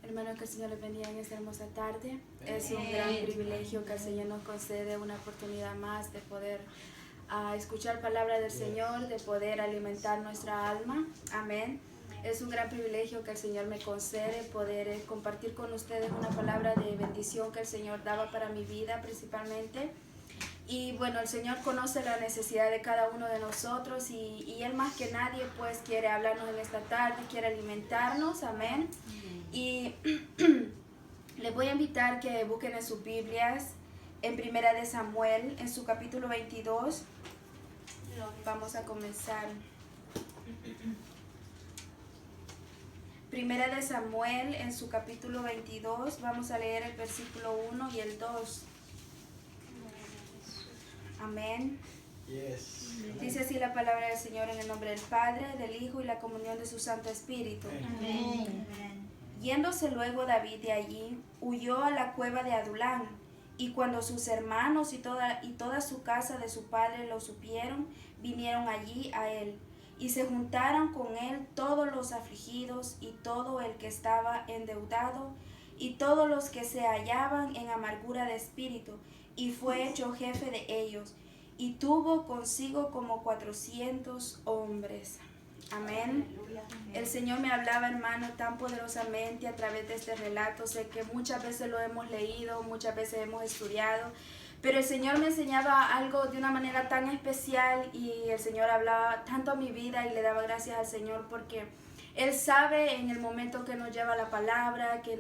Hermano, que el Señor les bendiga en esta hermosa tarde. Es un gran privilegio que el Señor nos concede una oportunidad más de poder escuchar palabra del Señor, de poder alimentar nuestra alma. Amén. Es un gran privilegio que el Señor me concede poder compartir con ustedes una palabra de bendición que el Señor daba para mi vida principalmente. Y bueno, el Señor conoce la necesidad de cada uno de nosotros y Él más que nadie pues quiere hablarnos en esta tarde, quiere alimentarnos. Amén. Y les voy a invitar que busquen en sus Biblias en Primera de Samuel, en su capítulo 22. Vamos a comenzar. Primera de Samuel, en su capítulo 22, vamos a leer el versículo 1 y el 2. Amén. Yes. Dice así la palabra del Señor en el nombre del Padre, del Hijo y la comunión de su Santo Espíritu. Amén. Yéndose luego David de allí, huyó a la cueva de Adulán, y cuando sus hermanos y toda su casa de su padre lo supieron, vinieron allí a él, y se juntaron con él todos los afligidos, y todo el que estaba endeudado, y todos los que se hallaban en amargura de espíritu, y fue hecho jefe de ellos, y tuvo consigo como 400 hombres. Amén. El Señor me hablaba, hermano, tan poderosamente a través de este relato. Sé que muchas veces lo hemos leído, muchas veces hemos estudiado, pero el Señor me enseñaba algo de una manera tan especial y el Señor hablaba tanto a mi vida y le daba gracias al Señor porque Él sabe en el momento que nos lleva la palabra, que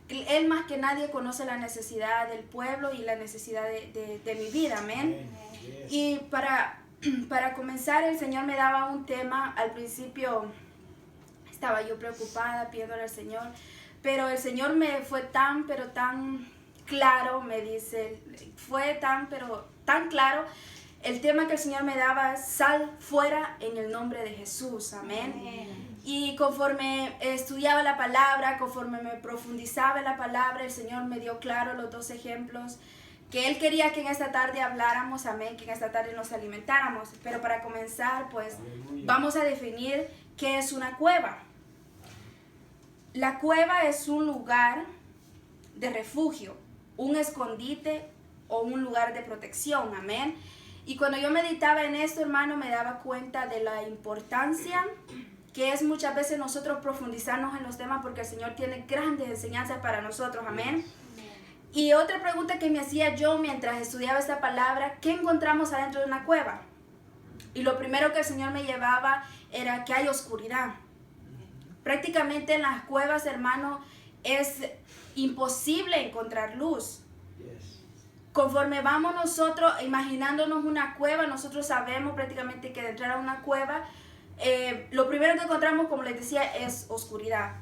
Él más que nadie conoce la necesidad del pueblo y la necesidad de mi vida. Amén. Y para comenzar, el Señor me daba un tema. Al principio estaba yo preocupada pidiéndole al Señor, pero el Señor me fue pero tan claro, me dice, fue pero tan claro. El tema que el Señor me daba es: sal fuera en el nombre de Jesús. Amén. Amén. Y conforme estudiaba la palabra, conforme me profundizaba en la palabra, el Señor me dio claro los dos ejemplos que Él quería que en esta tarde habláramos. Amén, que en esta tarde nos alimentáramos. Pero para comenzar, pues, vamos a definir qué es una cueva. La cueva es un lugar de refugio, un escondite o un lugar de protección. Amén. Y cuando yo meditaba en esto, hermano, me daba cuenta de la importancia que es muchas veces nosotros profundizarnos en los temas, porque el Señor tiene grandes enseñanzas para nosotros. Amén. Y otra pregunta que me hacía yo mientras estudiaba esta palabra: ¿qué encontramos adentro de una cueva? Y lo primero que el Señor me llevaba era que hay oscuridad. Prácticamente en las cuevas, hermano, es imposible encontrar luz. Conforme vamos nosotros imaginándonos una cueva, nosotros sabemos prácticamente que de entrar a una cueva, lo primero que encontramos, como les decía, es oscuridad.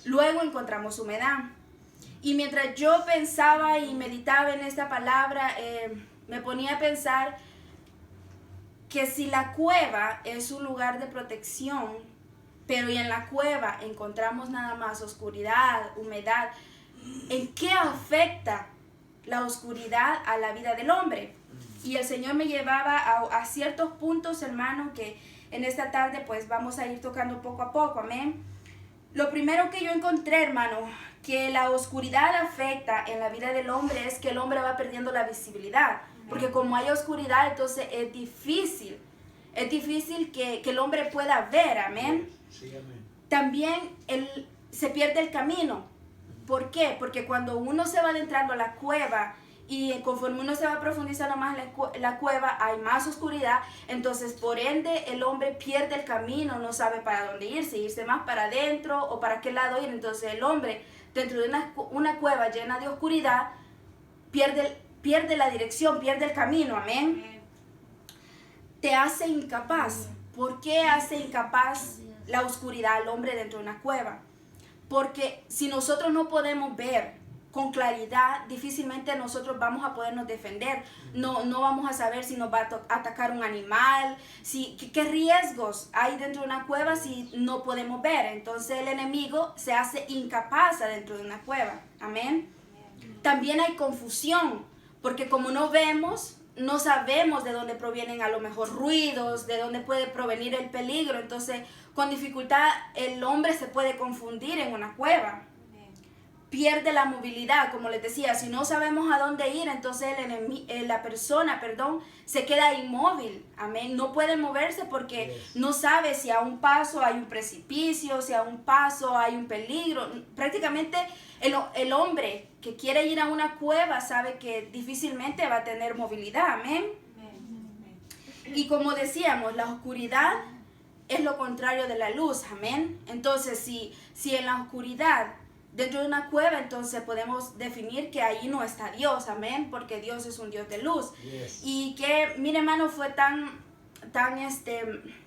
Luego encontramos humedad. Y mientras yo pensaba y meditaba en esta palabra, me ponía a pensar que si la cueva es un lugar de protección, pero y en la cueva encontramos nada más oscuridad, humedad, ¿en qué afecta la oscuridad a la vida del hombre? Y el Señor me llevaba a ciertos puntos, hermano, que en esta tarde pues vamos a ir tocando poco a poco. Amén. Lo primero que yo encontré, hermano, que la oscuridad afecta en la vida del hombre es que el hombre va perdiendo la visibilidad. Porque como hay oscuridad, entonces es difícil que el hombre pueda ver. Amén. Sí, amén. También se pierde el camino. ¿Por qué? Porque cuando uno se va adentrando a la cueva y conforme uno se va profundizando más en la cueva, hay más oscuridad. Entonces, por ende, el hombre pierde el camino, no sabe para dónde irse más para adentro o para qué lado ir. Entonces, el hombre, dentro de una cueva llena de oscuridad, pierde la dirección, pierde el camino. Amén. Te hace incapaz. ¿Por qué hace incapaz la oscuridad al hombre dentro de una cueva? Porque si nosotros no podemos ver con claridad, difícilmente nosotros vamos a podernos defender. No vamos a saber si nos va a atacar un animal, qué riesgos hay dentro de una cueva si no podemos ver. Entonces el enemigo se hace incapaz adentro de una cueva. Amén. También hay confusión, porque como no vemos, no sabemos de dónde provienen a lo mejor ruidos, de dónde puede provenir el peligro. Entonces, con dificultad el hombre se puede confundir en una cueva. Pierde la movilidad, como les decía, si no sabemos a dónde ir, entonces la persona, se queda inmóvil, amén, no puede moverse porque no sabe si a un paso hay un precipicio, si a un paso hay un peligro. Prácticamente el hombre que quiere ir a una cueva sabe que difícilmente va a tener movilidad, amén. Y como decíamos, la oscuridad es lo contrario de la luz, amén. Entonces, si en la oscuridad, dentro de una cueva, entonces podemos definir que ahí no está Dios, amén, porque Dios es un Dios de luz. Yes. Y que, mire, hermano, fue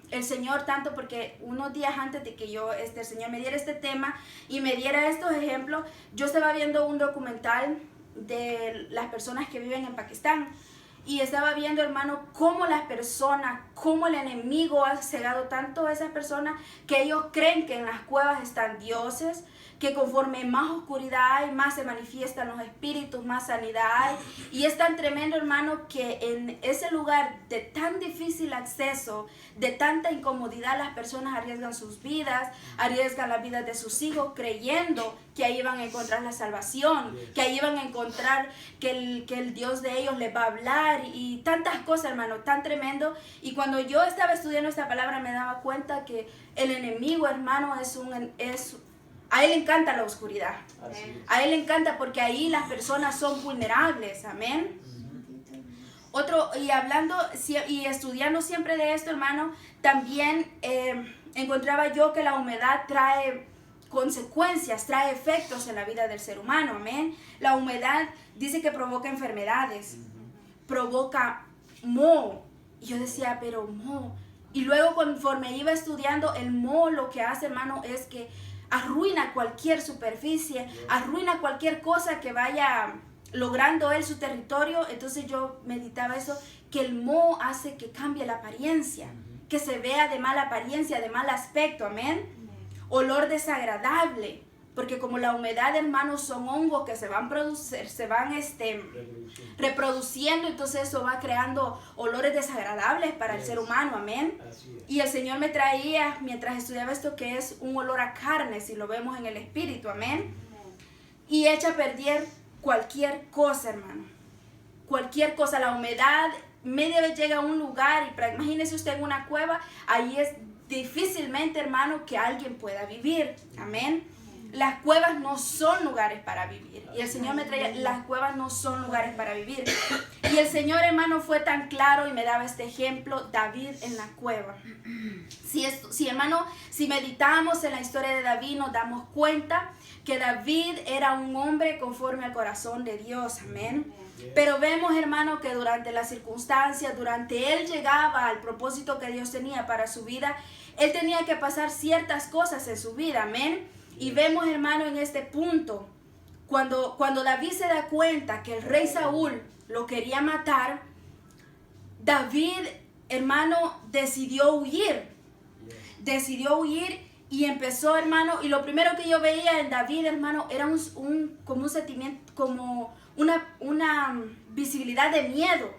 el Señor tanto, porque unos días antes de que el Señor me diera este tema y me diera estos ejemplos, yo estaba viendo un documental de las personas que viven en Pakistán. Y estaba viendo, hermano, cómo las personas, cómo el enemigo ha cegado tanto a esas personas que ellos creen que en las cuevas están dioses, que conforme más oscuridad hay, más se manifiestan los espíritus, más sanidad hay. Y es tan tremendo, hermano, que en ese lugar de tan difícil acceso, de tanta incomodidad, las personas arriesgan sus vidas, arriesgan las vidas de sus hijos, creyendo que ahí van a encontrar la salvación, que ahí van a encontrar que el Dios de ellos les va a hablar y tantas cosas, hermano, tan tremendo. Y cuando yo estaba estudiando esta palabra me daba cuenta que el enemigo, hermano, a él le encanta la oscuridad. A él le encanta porque ahí las personas son vulnerables, amén. Hablando y estudiando siempre de esto, hermano, también encontraba yo que la humedad trae consecuencias, trae efectos en la vida del ser humano, amén. La humedad dice que provoca enfermedades, provoca moho. Y yo decía, pero moho. Y luego conforme iba estudiando, el moho lo que hace, hermano, es que arruina cualquier superficie, arruina cualquier cosa que vaya logrando él su territorio. Entonces yo meditaba eso, que el moho hace que cambie la apariencia, que se vea de mala apariencia, de mal aspecto, amén. Olor desagradable, porque como la humedad, hermanos, son hongos que se van reproduciendo, entonces eso va creando olores desagradables para el ser humano, amén. Y el Señor me traía, mientras estudiaba esto, que es un olor a carne, si lo vemos en el espíritu, amén. Y echa a perder cualquier cosa, hermano, cualquier cosa. La humedad media vez llega a un lugar, y imagínese usted en una cueva, ahí es difícilmente, hermano, que alguien pueda vivir, amén. Las cuevas no son lugares para vivir. Y el Señor me traía, las cuevas no son lugares para vivir. Y el Señor, hermano, fue tan claro y me daba este ejemplo, David en la cueva. Si meditamos en la historia de David, nos damos cuenta que David era un hombre conforme al corazón de Dios, amén. Pero vemos, hermano, que durante las circunstancias, durante él llegaba al propósito que Dios tenía para su vida, él tenía que pasar ciertas cosas en su vida, amén. Y vemos, hermano, en este punto, cuando David se da cuenta que el rey Saúl lo quería matar, David, hermano, decidió huir. Decidió huir y empezó, hermano, y lo primero que yo veía en David, hermano, era como un sentimiento, como una visibilidad de miedo,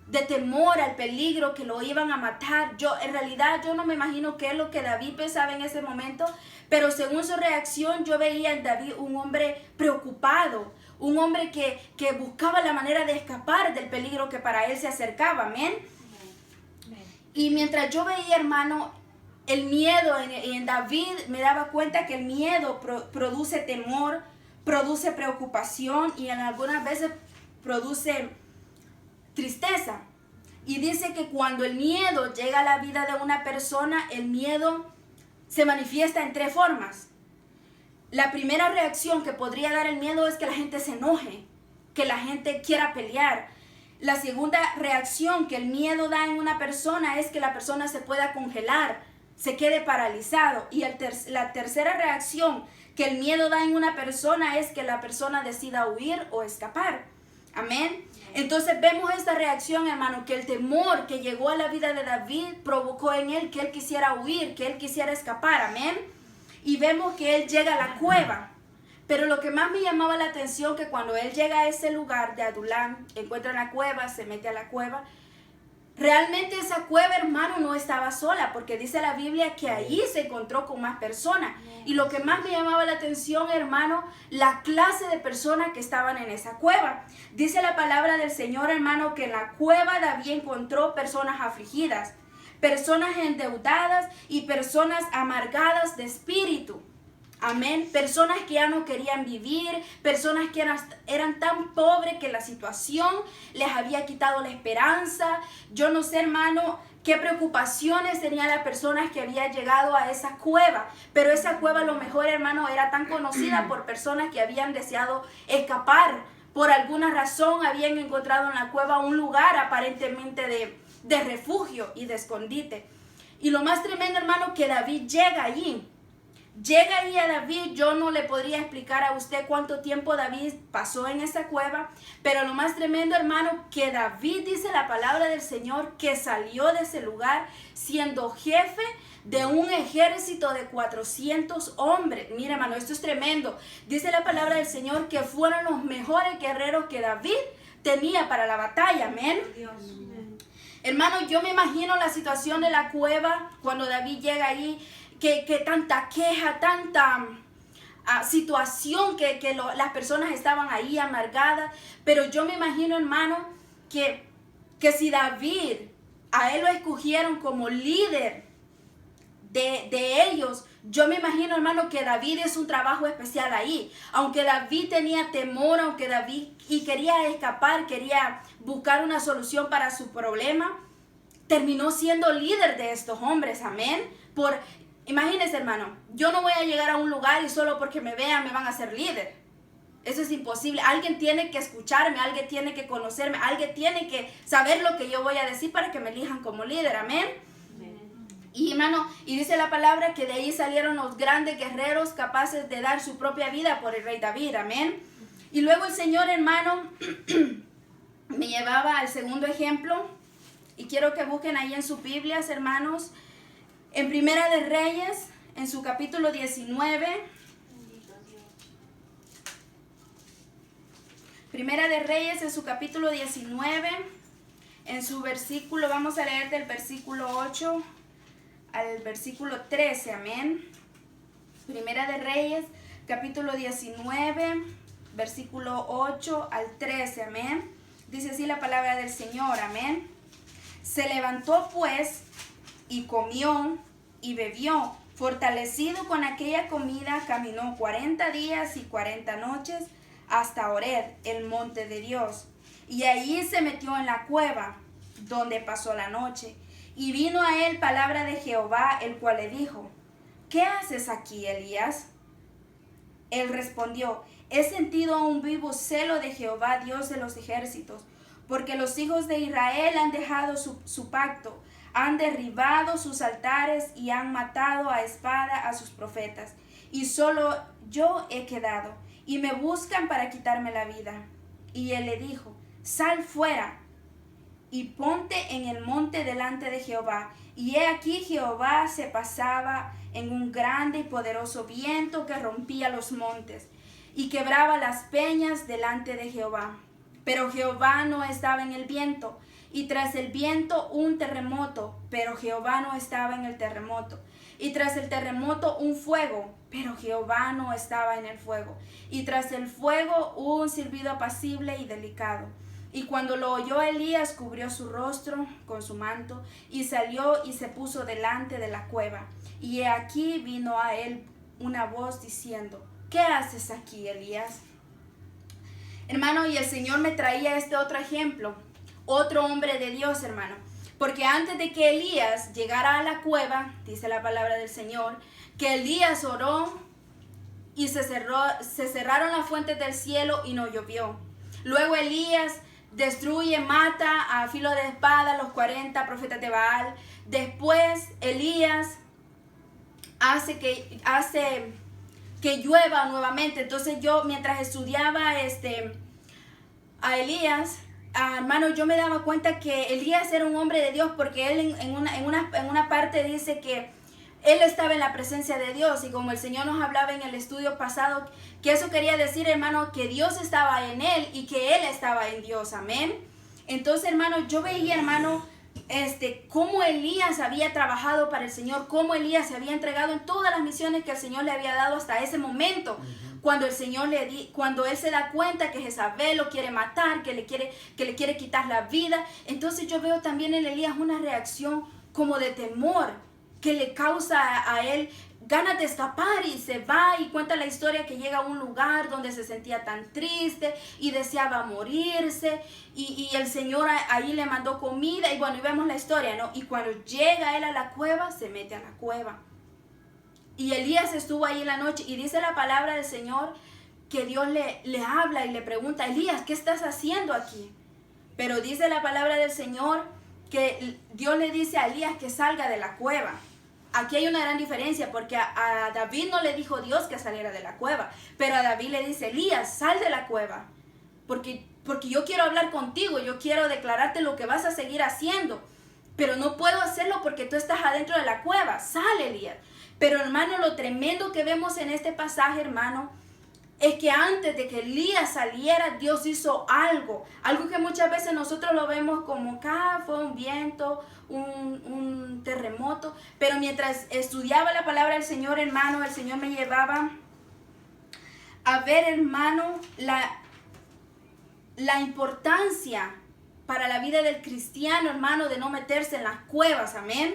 de temor al peligro, que lo iban a matar. En realidad yo no me imagino qué es lo que David pensaba en ese momento, pero según su reacción yo veía en David un hombre preocupado, un hombre que buscaba la manera de escapar del peligro que para él se acercaba, amén. Y mientras yo veía, hermano, el miedo en David, me daba cuenta que el miedo produce temor, produce preocupación y en algunas veces produce tristeza. Y dice que cuando el miedo llega a la vida de una persona, el miedo se manifiesta en 3 formas. La primera reacción que podría dar el miedo es que la gente se enoje, que la gente quiera pelear. La segunda reacción que el miedo da en una persona es que la persona se pueda congelar, se quede paralizado. Y la tercera reacción que el miedo da en una persona es que la persona decida huir o escapar. Amén. Entonces vemos esta reacción, hermano, que el temor que llegó a la vida de David provocó en él que él quisiera huir, que él quisiera escapar. Amén. Y vemos que él llega a la cueva. Pero lo que más me llamaba la atención, que cuando él llega a ese lugar de Adulam, encuentra la cueva, se mete a la cueva. Realmente esa cueva, hermano, no estaba sola, porque dice la Biblia que ahí se encontró con más personas. Y lo que más me llamaba la atención, hermano, la clase de personas que estaban en esa cueva. Dice la palabra del Señor, hermano, que en la cueva David encontró personas afligidas, personas endeudadas y personas amargadas de espíritu. Amén. Personas que ya no querían vivir, personas que eran tan pobres que la situación les había quitado la esperanza. Yo no sé, hermano, qué preocupaciones tenían las personas que habían llegado a esa cueva. Pero esa cueva a lo mejor, hermano, era tan conocida por personas que habían deseado escapar. Por alguna razón habían encontrado en la cueva un lugar aparentemente de refugio y de escondite. Y lo más tremendo, hermano, que David llega allí. Llega ahí a David. Yo no le podría explicar a usted cuánto tiempo David pasó en esa cueva, pero lo más tremendo, hermano, que David, dice la palabra del Señor, que salió de ese lugar siendo jefe de un ejército de 400 hombres. Mira, hermano, esto es tremendo. Dice la palabra del Señor que fueron los mejores guerreros que David tenía para la batalla. Amén. Hermano, yo me imagino la situación de la cueva cuando David llega ahí. Que tanta queja, tanta situación, que las personas estaban ahí amargadas. Pero yo me imagino, hermano, que si David, a él lo escogieron como líder de ellos, yo me imagino, hermano, que David hizo un trabajo especial ahí. Aunque David tenía temor, aunque David quería escapar, quería buscar una solución para su problema, terminó siendo líder de estos hombres. Amén. Imagínense, hermano, yo no voy a llegar a un lugar y solo porque me vean me van a ser líder. Eso es imposible. Alguien tiene que escucharme, alguien tiene que conocerme, alguien tiene que saber lo que yo voy a decir para que me elijan como líder. Amén. Y hermano, y dice la palabra que de ahí salieron los grandes guerreros capaces de dar su propia vida por el rey David. Amén. Y luego el Señor, hermano, me llevaba al segundo ejemplo. Y quiero que busquen ahí en sus Biblias, hermanos. En Primera de Reyes, en su capítulo 19. Primera de Reyes, en su capítulo 19. En su versículo, vamos a leer del versículo 8 al versículo 13. Amén. Primera de Reyes, capítulo 19, versículo 8 al 13. Amén. Dice así la palabra del Señor. Amén. Se levantó pues y comió y bebió. Fortalecido con aquella comida, caminó 40 días y 40 noches hasta Horeb, el monte de Dios. Y allí se metió en la cueva, donde pasó la noche. Y vino a él palabra de Jehová, el cual le dijo: ¿qué haces aquí, Elías? Él respondió: he sentido un vivo celo de Jehová, Dios de los ejércitos, porque los hijos de Israel han dejado su pacto, han derribado sus altares y han matado a espada a sus profetas. Y solo yo he quedado, y me buscan para quitarme la vida. Y él le dijo: sal fuera y ponte en el monte delante de Jehová. Y he aquí Jehová se pasaba en un grande y poderoso viento que rompía los montes y quebraba las peñas delante de Jehová. Pero Jehová no estaba en el viento, y tras el viento un terremoto, pero Jehová no estaba en el terremoto. Y tras el terremoto un fuego, pero Jehová no estaba en el fuego. Y tras el fuego un silbido apacible y delicado. Y cuando lo oyó Elías, cubrió su rostro con su manto, y salió y se puso delante de la cueva. Y he aquí vino a él una voz diciendo: ¿qué haces aquí, Elías? Hermano, y el Señor me traía este otro ejemplo, otro hombre de Dios, hermano. Porque antes de que Elías llegara a la cueva, dice la palabra del Señor, que Elías oró y se cerraron las fuentes del cielo y no llovió. Luego Elías destruye, mata a filo de espada a los 40 profetas de Baal. Después Elías hace que llueva nuevamente. Entonces yo, mientras estudiaba a Elías, hermano, yo me daba cuenta que Elías era un hombre de Dios, porque él en una parte dice que él estaba en la presencia de Dios, y como el Señor nos hablaba en el estudio pasado, que eso quería decir, hermano, que Dios estaba en él y que él estaba en Dios, amén. Entonces, hermano, yo veía, hermano, cómo Elías había trabajado para el Señor, cómo Elías se había entregado en todas las misiones que el Señor le había dado hasta ese momento. Cuando el Señor cuando él se da cuenta que Jezabel lo quiere matar, que le quiere quitar la vida, entonces yo veo también en Elías una reacción como de temor que le causa a él ganas de escapar, y se va y cuenta la historia que llega a un lugar donde se sentía tan triste y deseaba morirse, y el Señor ahí le mandó comida, y bueno, y vemos la historia, ¿no? Y cuando llega él a la cueva, se mete a la cueva. Y Elías estuvo ahí en la noche, y dice la palabra del Señor que Dios le habla y le pregunta: Elías, ¿qué estás haciendo aquí? Pero dice la palabra del Señor que Dios le dice a Elías que salga de la cueva. Aquí hay una gran diferencia, porque a David no le dijo Dios que saliera de la cueva, pero a David le dice: Elías, sal de la cueva, porque yo quiero hablar contigo, yo quiero declararte lo que vas a seguir haciendo, pero no puedo hacerlo porque tú estás adentro de la cueva. Sale, Elías. Pero, hermano, lo tremendo que vemos en este pasaje, hermano, es que antes de que Elías saliera, Dios hizo algo que muchas veces nosotros lo vemos como que fue un viento, un terremoto, pero mientras estudiaba la palabra del Señor, hermano, el Señor me llevaba a ver, hermano, la importancia para la vida del cristiano, hermano, de no meterse en las cuevas, amén.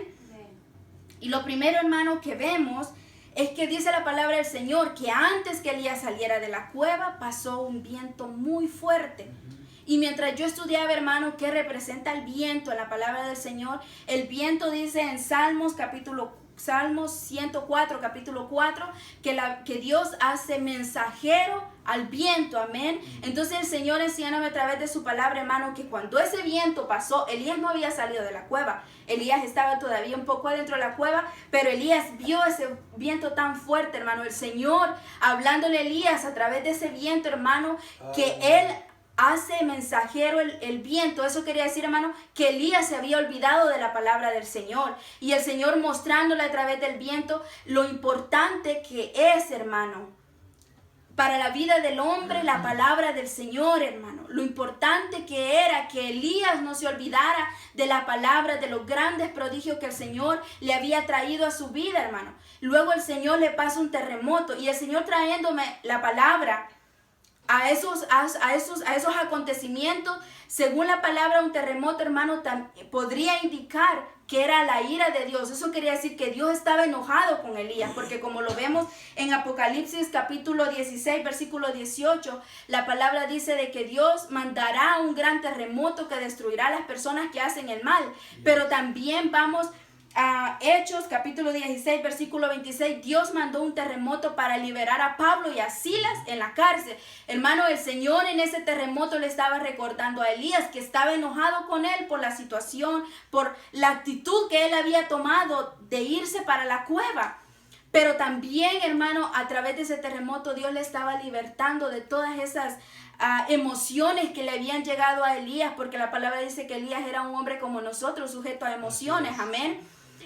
Y lo primero, hermano, que vemos es que dice la palabra del Señor que antes que Elías saliera de la cueva, pasó un viento muy fuerte. Y mientras yo estudiaba, hermano, qué representa el viento en la palabra del Señor, el viento dice en Salmos 104, capítulo 4, que Dios hace mensajero al viento, amén. Entonces el Señor enseñándome a través de su palabra, hermano, que cuando ese viento pasó, Elías no había salido de la cueva, Elías estaba todavía un poco adentro de la cueva, pero Elías vio ese viento tan fuerte, hermano, el Señor hablándole a Elías a través de ese viento, hermano, que él hace mensajero el viento. Eso quería decir, hermano, que Elías se había olvidado de la palabra del Señor, y el Señor mostrándole a través del viento lo importante que es, hermano, para la vida del hombre, la palabra del Señor, hermano. Lo importante que era que Elías no se olvidara de la palabra, de los grandes prodigios que el Señor le había traído a su vida, hermano. Luego el Señor le pasa un terremoto, y el Señor trayéndome la palabra a esos acontecimientos, según la palabra, un terremoto, hermano, podría indicar que era la ira de Dios. Eso quería decir que Dios estaba enojado con Elías, porque como lo vemos en Apocalipsis capítulo 16, versículo 18, la palabra dice de que Dios mandará un gran terremoto que destruirá a las personas que hacen el mal. Pero también vamos a Hechos capítulo 16, versículo 26, Dios mandó un terremoto para liberar a Pablo y a Silas en la cárcel. Hermano, el Señor en ese terremoto le estaba recordando a Elías que estaba enojado con él por la situación, por la actitud que él había tomado de irse para la cueva. Pero también, hermano, a través de ese terremoto Dios le estaba libertando de todas esas emociones que le habían llegado a Elías, porque la palabra dice que Elías era un hombre como nosotros, sujeto a emociones, amén.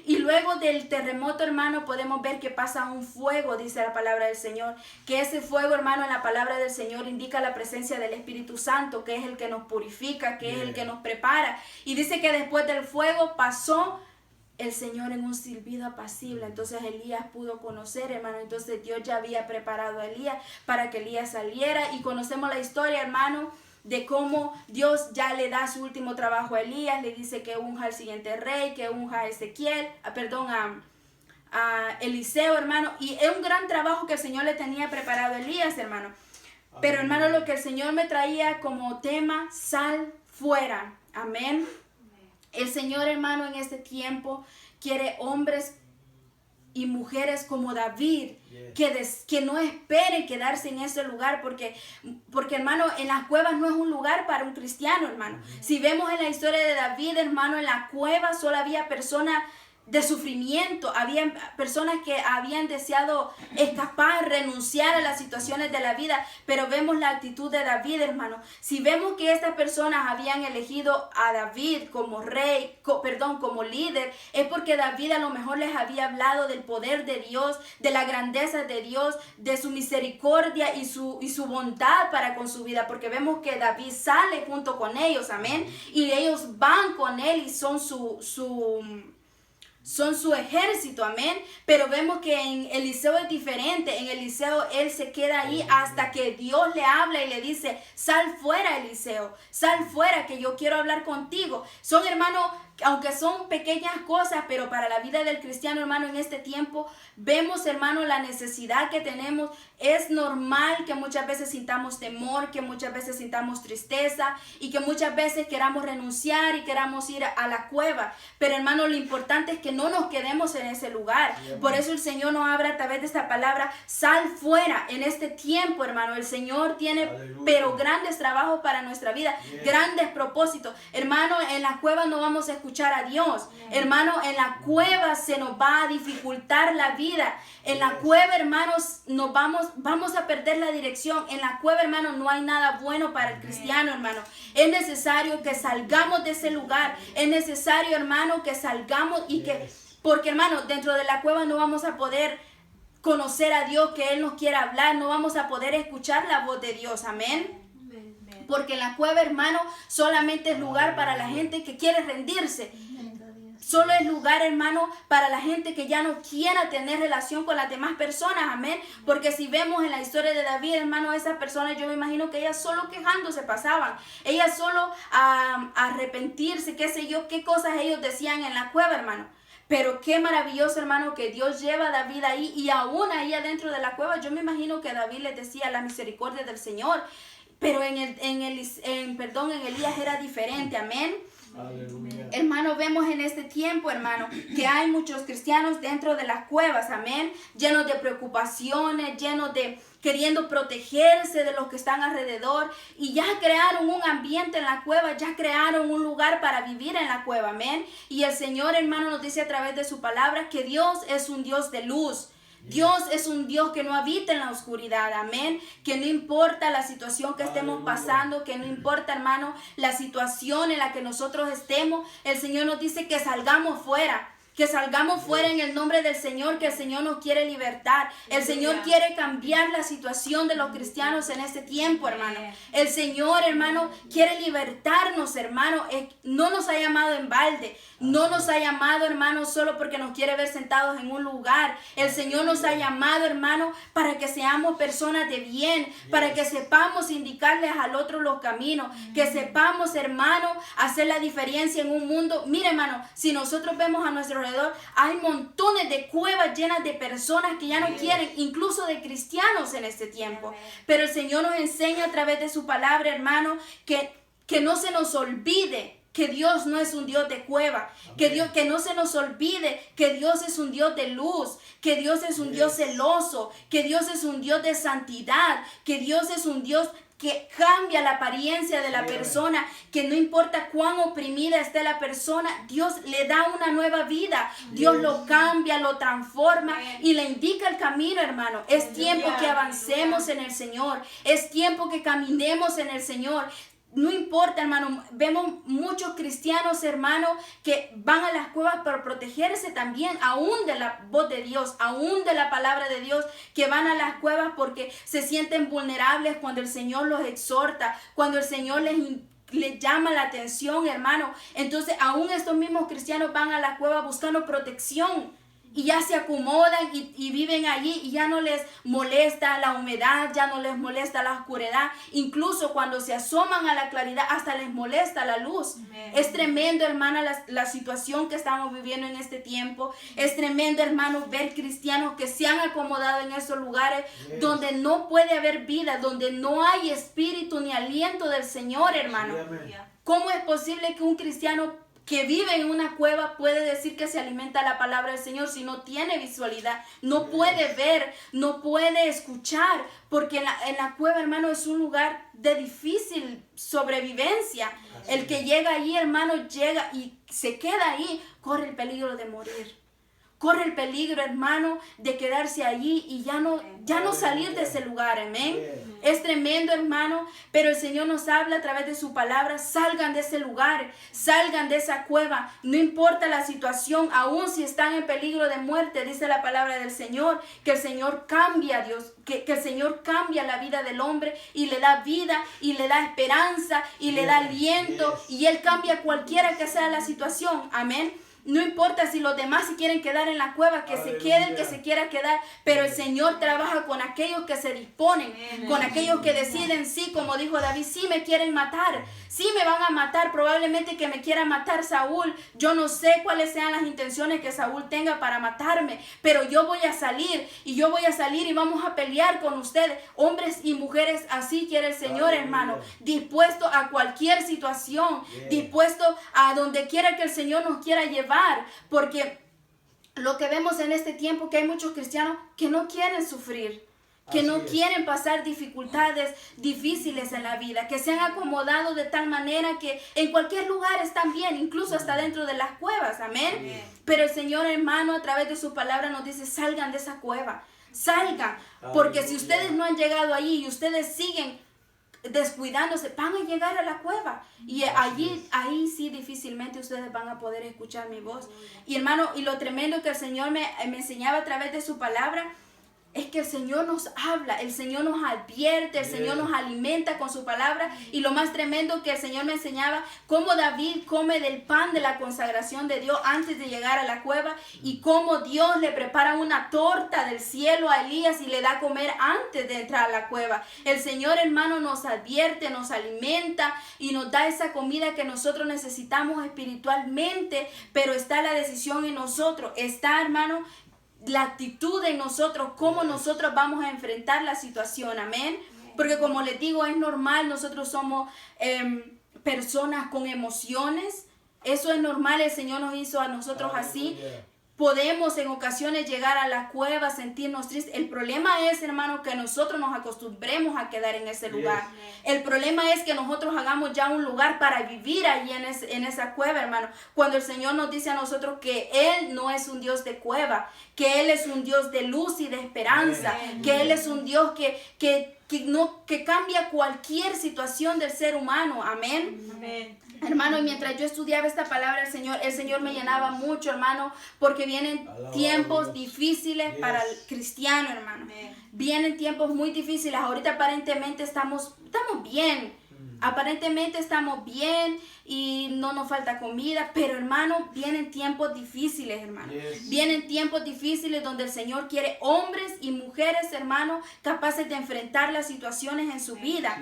Y luego del terremoto, hermano, podemos ver que pasa un fuego, dice la palabra del Señor. Que ese fuego, hermano, en la palabra del Señor indica la presencia del Espíritu Santo, que es el que nos purifica, que es el que nos prepara. Y dice que después del fuego pasó el Señor en un silbido apacible. Entonces Elías pudo conocer, hermano. Entonces Dios ya había preparado a Elías para que Elías saliera. Y conocemos la historia, hermano, de cómo Dios ya le da su último trabajo a Elías, le dice que unja al siguiente rey, que unja a Ezequiel, a Eliseo, hermano, y es un gran trabajo que el Señor le tenía preparado a Elías, hermano. Pero, hermano, lo que el Señor me traía como tema, sal fuera, amén. El Señor, hermano, en este tiempo quiere hombres y mujeres como David, que no esperen quedarse en ese lugar, porque hermano, en las cuevas no es un lugar para un cristiano, hermano. Si vemos en la historia de David, hermano, en la cueva solo había personas de sufrimiento, habían personas que habían deseado escapar, renunciar a las situaciones de la vida, pero vemos la actitud de David, hermano. Si vemos que estas personas habían elegido a David como rey, como líder, es porque David a lo mejor les había hablado del poder de Dios, de la grandeza de Dios, de su misericordia y su bondad para con su vida, porque vemos que David sale junto con ellos, amén, y ellos van con él y son su ejército, amén. Pero vemos que en Eliseo es diferente. En Eliseo él se queda ahí hasta que Dios le habla y le dice: sal fuera, Eliseo, sal fuera, que yo quiero hablar contigo. Son, hermanos, aunque son pequeñas cosas, pero para la vida del cristiano, hermano, en este tiempo vemos, hermano, la necesidad que tenemos. Es normal que muchas veces sintamos temor, que muchas veces sintamos tristeza y que muchas veces queramos renunciar y queramos ir a la cueva. Pero, hermano, lo importante es que no nos quedemos en ese lugar. Por eso el Señor nos habla a través de esta palabra: sal fuera en este tiempo, hermano. El Señor tiene, pero grandes trabajos para nuestra vida, grandes propósitos. Hermano, en la cueva no vamos a escuchar a Dios. Hermano, en la cueva se nos va a dificultar la vida. En la cueva, hermanos, vamos a perder la dirección. En la cueva, hermano, no hay nada bueno para el cristiano, hermano. Es necesario que salgamos de ese lugar. Es necesario, hermano, que salgamos porque, hermano, dentro de la cueva no vamos a poder conocer a Dios, que Él nos quiera hablar. No vamos a poder escuchar la voz de Dios, amén. Porque en la cueva, hermano, solamente es lugar para la gente que quiere rendirse. Solo es lugar, hermano, para la gente que ya no quiera tener relación con las demás personas, amén. Porque si vemos en la historia de David, hermano, esas personas, yo me imagino que ellas solo quejándose pasaban. Ellas solo a arrepentirse, qué sé yo, qué cosas ellos decían en la cueva, hermano. Pero qué maravilloso, hermano, que Dios lleva a David ahí, y aún ahí adentro de la cueva, yo me imagino que David les decía la misericordia del Señor. Pero en Elías era diferente, amén. Aleluya. Hermano, vemos en este tiempo, hermano, que hay muchos cristianos dentro de las cuevas, amén, llenos de preocupaciones, llenos de queriendo protegerse de los que están alrededor, y ya crearon un ambiente en la cueva, ya crearon un lugar para vivir en la cueva, amén. Y el Señor, hermano, nos dice a través de su palabra que Dios es un Dios de luz. Dios es un Dios que no habita en la oscuridad, amén, que no importa la situación que estemos pasando, que no importa, hermano, la situación en la que nosotros estemos, el Señor nos dice que salgamos fuera. Que salgamos fuera en el nombre del Señor, que el Señor nos quiere libertar. El Señor quiere cambiar la situación de los cristianos en este tiempo, hermano. El Señor, hermano, quiere libertarnos, hermano. No nos ha llamado en balde. No nos ha llamado, hermano, solo porque nos quiere ver sentados en un lugar. El Señor nos ha llamado, hermano, para que seamos personas de bien, para que sepamos indicarles al otro los caminos, que sepamos, hermano, hacer la diferencia en un mundo. Mire, hermano, si nosotros vemos a nuestro alrededor, hay montones de cuevas llenas de personas que ya no quieren, incluso de cristianos en este tiempo. Pero el Señor nos enseña a través de su palabra, hermano, que no se nos olvide que Dios no es un Dios de cueva, que no se nos olvide que Dios es un Dios de luz, que Dios es un Dios celoso, que Dios es un Dios de santidad, que Dios es un Dios que cambia la apariencia de la persona, que no importa cuán oprimida esté la persona, Dios le da una nueva vida, Dios lo cambia, lo transforma y le indica el camino, hermano. Es tiempo que avancemos en el Señor, es tiempo que caminemos en el Señor. No importa, hermano, vemos muchos cristianos, hermano, que van a las cuevas para protegerse también, aún de la voz de Dios, aún de la palabra de Dios, que van a las cuevas porque se sienten vulnerables cuando el Señor los exhorta, cuando el Señor les llama la atención, hermano. Entonces, aún estos mismos cristianos van a la cueva buscando protección. Y ya se acomodan y viven allí y ya no les molesta la humedad, ya no les molesta la oscuridad. Incluso cuando se asoman a la claridad, hasta les molesta la luz. Amén. Es tremendo, hermana, la situación que estamos viviendo en este tiempo. Es tremendo, hermano, ver cristianos que se han acomodado en esos lugares donde no puede haber vida, donde no hay espíritu ni aliento del Señor, hermano. ¿Cómo es posible que un cristiano que vive en una cueva puede decir que se alimenta la palabra del Señor si no tiene visualidad, no puede ver, no puede escuchar? Porque en la cueva, hermano, es un lugar de difícil sobrevivencia. El que llega ahí, hermano, llega y se queda ahí, corre el peligro de morir. Corre el peligro, hermano, de quedarse allí y ya no salir de ese lugar, amén. Es tremendo, hermano, pero el Señor nos habla a través de su palabra. Salgan de ese lugar, salgan de esa cueva, no importa la situación, aun si están en peligro de muerte, dice la palabra del Señor, que el Señor cambia, Dios, que el Señor cambia la vida del hombre y le da vida y le da esperanza y le da aliento y Él cambia cualquiera que sea la situación, amén. No importa si los demás se quieren quedar en la cueva, que se quede el que se quiera quedar, pero el Señor trabaja con aquellos que se disponen, con aquellos que deciden, sí, como dijo David, sí me quieren matar, sí me van a matar, probablemente que me quiera matar Saúl, yo no sé cuáles sean las intenciones que Saúl tenga para matarme, pero yo voy a salir y vamos a pelear con ustedes, hombres y mujeres, así quiere el Señor, hermano, dispuesto a cualquier situación, dispuesto a donde quiera que el Señor nos quiera llevar. Porque lo que vemos en este tiempo, que hay muchos cristianos que no quieren sufrir, que no quieren pasar dificultades difíciles en la vida, que se han acomodado de tal manera que en cualquier lugar están bien, incluso hasta dentro de las cuevas, amén. Pero el Señor, hermano, a través de su palabra nos dice, salgan de esa cueva, salgan, porque si ustedes no han llegado allí y ustedes siguen descuidándose, van a llegar a la cueva y ahí sí difícilmente ustedes van a poder escuchar mi voz. Y hermano, y lo tremendo que el Señor me enseñaba a través de su palabra es que el Señor nos habla, el Señor nos advierte, el Señor nos alimenta con su palabra. Y lo más tremendo que el Señor me enseñaba, cómo David come del pan de la consagración de Dios antes de llegar a la cueva, y cómo Dios le prepara una torta del cielo a Elías y le da a comer antes de entrar a la cueva. El Señor, hermano, nos advierte, nos alimenta y nos da esa comida que nosotros necesitamos espiritualmente, pero está la decisión en nosotros, está, hermano, la actitud en nosotros, cómo nosotros vamos a enfrentar la situación, amén. Porque como les digo, es normal, nosotros somos personas con emociones, eso es normal, el Señor nos hizo a nosotros así. Podemos en ocasiones llegar a la cueva, sentirnos tristes. El problema es, hermano, que nosotros nos acostumbremos a quedar en ese lugar. El problema es que nosotros hagamos ya un lugar para vivir allí en esa cueva, hermano. Cuando el Señor nos dice a nosotros que Él no es un Dios de cueva, que Él es un Dios de luz y de esperanza, que Él es un Dios que cambia cualquier situación del ser humano. Amén. Hermano, y mientras yo estudiaba esta palabra el Señor me llenaba mucho, hermano, porque vienen tiempos difíciles para el cristiano, hermano. Vienen tiempos muy difíciles. Ahorita aparentemente estamos bien. Aparentemente estamos bien y no nos falta comida, pero hermano, vienen tiempos difíciles, hermano. Vienen tiempos difíciles donde el Señor quiere hombres y mujeres, hermano, capaces de enfrentar las situaciones en su vida,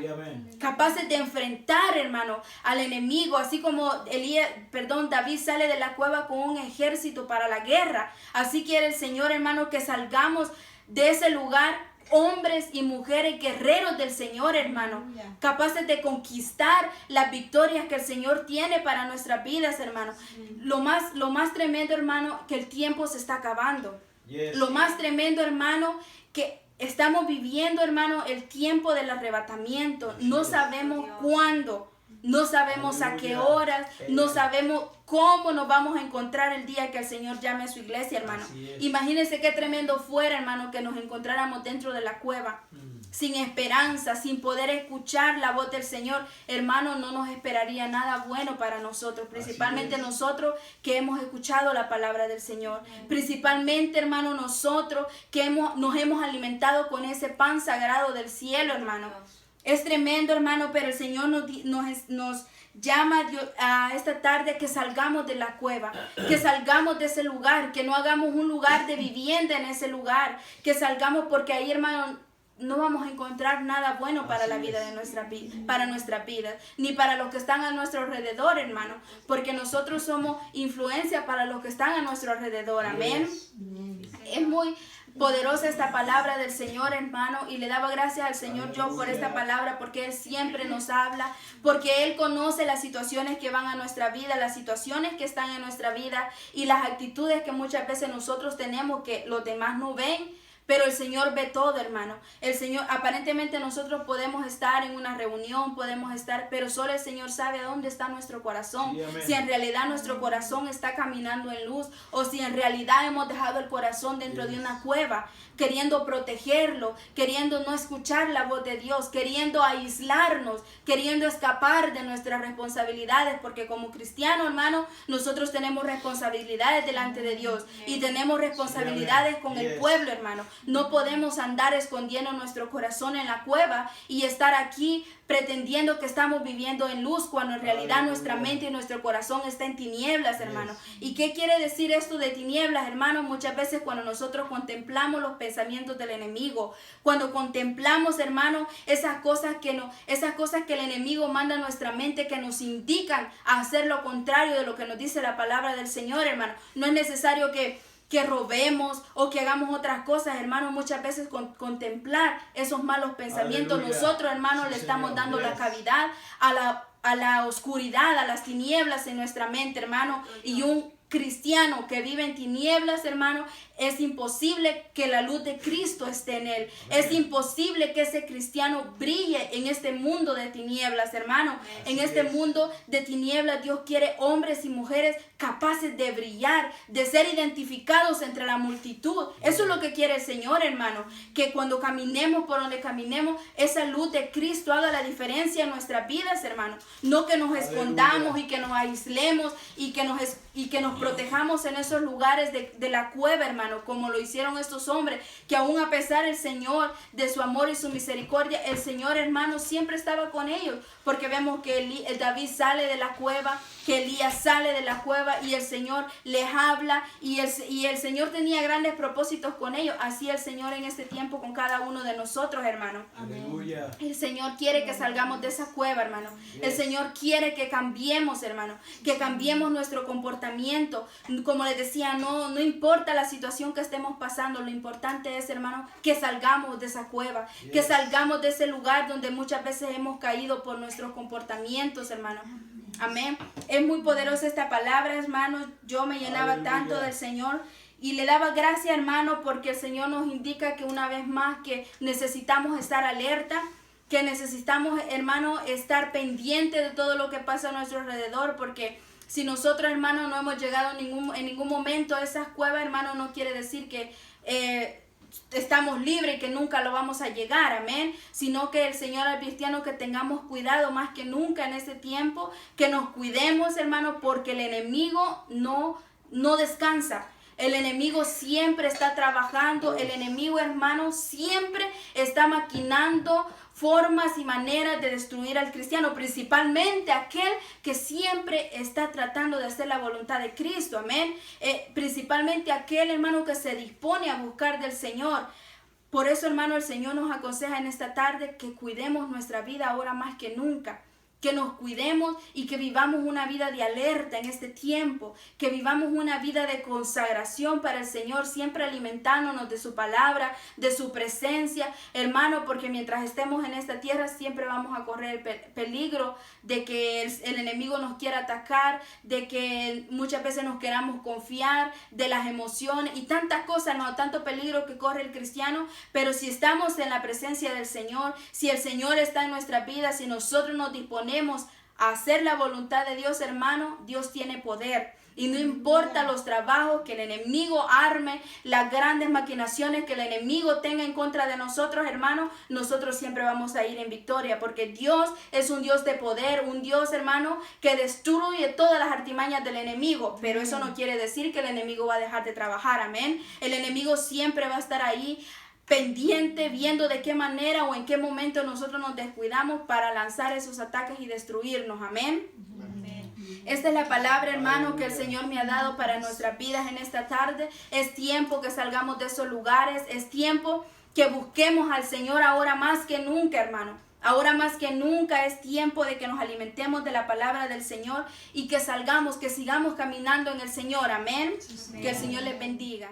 capaces de enfrentar, hermano, al enemigo, así como David sale de la cueva con un ejército para la guerra. Así quiere el Señor, hermano, que salgamos de ese lugar, hombres y mujeres guerreros del Señor, hermano, capaces de conquistar las victorias que el Señor tiene para nuestras vidas, hermano. Lo más tremendo, hermano, que el tiempo se está acabando. Lo más tremendo, hermano, que estamos viviendo, hermano, el tiempo del arrebatamiento. No sabemos cuándo. No sabemos a qué horas, no sabemos cómo nos vamos a encontrar el día que el Señor llame a su iglesia, hermano. Imagínense qué tremendo fuera, hermano, que nos encontráramos dentro de la cueva, sin esperanza, sin poder escuchar la voz del Señor. Hermano, no nos esperaría nada bueno para nosotros, principalmente nosotros que hemos escuchado la palabra del Señor. Principalmente, hermano, nosotros que nos hemos alimentado con ese pan sagrado del cielo, hermano. Es tremendo, hermano, pero el Señor nos llama a esta tarde que salgamos de la cueva, que salgamos de ese lugar, que no hagamos un lugar de vivienda en ese lugar, que salgamos porque ahí, hermano, no vamos a encontrar nada bueno para la vida de para nuestra vida, ni para los que están a nuestro alrededor, hermano, porque nosotros somos influencia para los que están a nuestro alrededor. Amén. Es muy poderosa esta palabra del Señor, hermano, y le daba gracias al Señor yo por esta palabra, porque Él siempre nos habla, porque Él conoce las situaciones que van a nuestra vida, las situaciones que están en nuestra vida y las actitudes que muchas veces nosotros tenemos que los demás no ven, pero el Señor ve todo, hermano. El Señor, aparentemente nosotros podemos estar en una reunión, podemos estar, pero solo el Señor sabe a dónde está nuestro corazón. Sí, si en realidad nuestro corazón está caminando en luz, o si en realidad hemos dejado el corazón dentro de una cueva, queriendo protegerlo, queriendo no escuchar la voz de Dios, queriendo aislarnos, queriendo escapar de nuestras responsabilidades, porque como cristianos, hermano, nosotros tenemos responsabilidades delante de Dios y tenemos responsabilidades con el pueblo, hermano. No podemos andar escondiendo nuestro corazón en la cueva y estar aquí pretendiendo que estamos viviendo en luz, cuando en realidad nuestra mente y nuestro corazón está en tinieblas, hermano. ¿Y qué quiere decir esto de tinieblas, hermano? Muchas veces cuando nosotros contemplamos los pensamientos del enemigo, cuando contemplamos, hermano, esas cosas que el enemigo manda a nuestra mente, que nos indican a hacer lo contrario de lo que nos dice la palabra del Señor, hermano. No es necesario que robemos o que hagamos otras cosas, hermano. Muchas veces contemplar esos malos pensamientos, aleluya, nosotros, hermano, le estamos dando la cavidad a la oscuridad, a las tinieblas en nuestra mente, hermano. Y un cristiano que vive en tinieblas, hermano, es imposible que la luz de Cristo esté en él. Es imposible que ese cristiano brille en este mundo de tinieblas, hermano. En este mundo de tinieblas, Dios quiere hombres y mujeres capaces de brillar, de ser identificados entre la multitud. Eso es lo que quiere el Señor, hermano. Que cuando caminemos por donde caminemos, esa luz de Cristo haga la diferencia en nuestras vidas, hermano. No que nos escondamos y que nos aislemos y que nos protejamos en esos lugares de la cueva, hermano, como lo hicieron estos hombres, que aún a pesar del Señor, de su amor y su misericordia, el Señor, hermano, siempre estaba con ellos, porque vemos que David sale de la cueva, que Elías sale de la cueva y el Señor les habla y el Señor tenía grandes propósitos con ellos. Así el Señor en este tiempo con cada uno de nosotros, hermano. Aleluya. El Señor quiere que salgamos de esa cueva, hermano. El Señor quiere que cambiemos, hermano, que cambiemos nuestro comportamiento. Como les decía, no importa la situación que estemos pasando, lo importante es, hermano, que salgamos de esa cueva, que salgamos de ese lugar donde muchas veces hemos caído por nuestros comportamientos, hermano. Amén. Es muy poderosa esta palabra, hermano. Yo me llenaba tanto del Señor y le daba gracias, hermano, porque el Señor nos indica que una vez más que necesitamos estar alerta, que necesitamos, hermano, estar pendiente de todo lo que pasa a nuestro alrededor, porque si nosotros, hermano, no hemos llegado en ningún momento a esas cuevas, hermano, no quiere decir que estamos libres y que nunca lo vamos a llegar, amén, sino que el Señor advirtiendo que tengamos cuidado más que nunca en este tiempo, que nos cuidemos, hermano, porque el enemigo no descansa. El enemigo siempre está trabajando, el enemigo, hermano, siempre está maquinando formas y maneras de destruir al cristiano, principalmente aquel que siempre está tratando de hacer la voluntad de Cristo, amén. Principalmente aquel, hermano, que se dispone a buscar del Señor. Por eso, hermano, el Señor nos aconseja en esta tarde que cuidemos nuestra vida ahora más que nunca. Que nos cuidemos y que vivamos una vida de alerta en este tiempo, que vivamos una vida de consagración para el Señor, siempre alimentándonos de su palabra, de su presencia, hermano, porque mientras estemos en esta tierra siempre vamos a correr el peligro de que el enemigo nos quiera atacar, de que muchas veces nos queramos confiar, de las emociones y tantas cosas, no, tanto peligro que corre el cristiano. Pero si estamos en la presencia del Señor, si el Señor está en nuestra vida, si nosotros nos disponemos a hacer la voluntad de Dios, hermano, Dios tiene poder. Y no importa los trabajos que el enemigo arme, las grandes maquinaciones que el enemigo tenga en contra de nosotros, hermano, nosotros siempre vamos a ir en victoria, porque Dios es un Dios de poder, un Dios, hermano, que destruye todas las artimañas del enemigo. Pero eso no quiere decir que el enemigo va a dejar de trabajar, amén. El enemigo siempre va a estar ahí pendiente, viendo de qué manera o en qué momento nosotros nos descuidamos para lanzar esos ataques y destruirnos, amén. Esta es la palabra, hermano, que el Señor me ha dado para nuestras vidas en esta tarde. Es tiempo que salgamos de esos lugares, es tiempo que busquemos al Señor ahora más que nunca, hermano. Ahora más que nunca es tiempo de que nos alimentemos de la palabra del Señor y que salgamos, que sigamos caminando en el Señor, amén. Que el Señor les bendiga.